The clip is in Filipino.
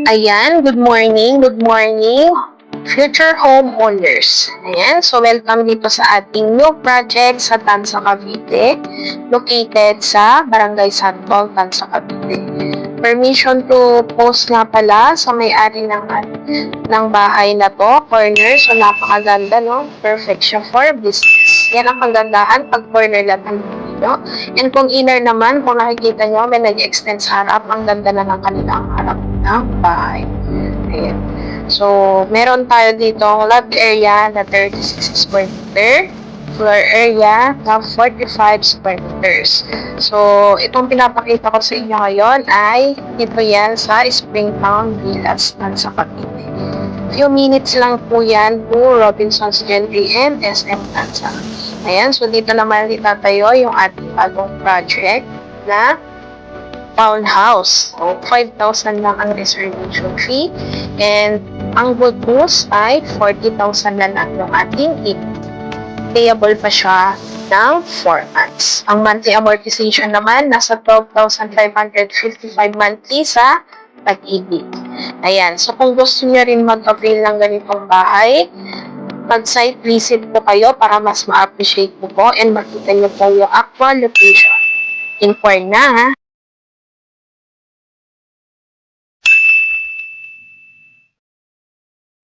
Ayan, good morning, good morning, future homeowners. Ayan, so welcome dito sa ating new project sa Tansa, Cavite, located sa Barangay Santol, Tansa, Cavite. Permission to post nga pala sa may-ari ng bahay na to, corner, so napakaganda, no? Perfect siya for business. Yan ang kagandahan pag corner lang ang no? And kung inner naman, kung nakikita nyo, may nag-extend sa harap, ang ganda na ng kanilang harap ng bahay. Ayan. So, meron tayo dito lot area na 36 square meter, floor area na 45 square meters. So, itong pinapakita ko sa inyo ngayon ay dito yan sa Springtown Villas sa Cavite. Few minutes lang po yan to Robinson's Gentry and SM Tansa. Ayan, so dito naman itatayo yung ating bagong project na townhouse. So, 5,000 lang ang reservation fee and ang good news ay 40,000 na lang yung ating payable pa siya ng 4 months. Ang monthly amortization naman nasa 12,555 monthly sa Pag-ibig. Ayan, so kung gusto niyo rin mag-avail ng ganitong bahay, mag-site visit po kayo para mas ma-appreciate po and makita niyo po yung actual location. Inquire na, ha?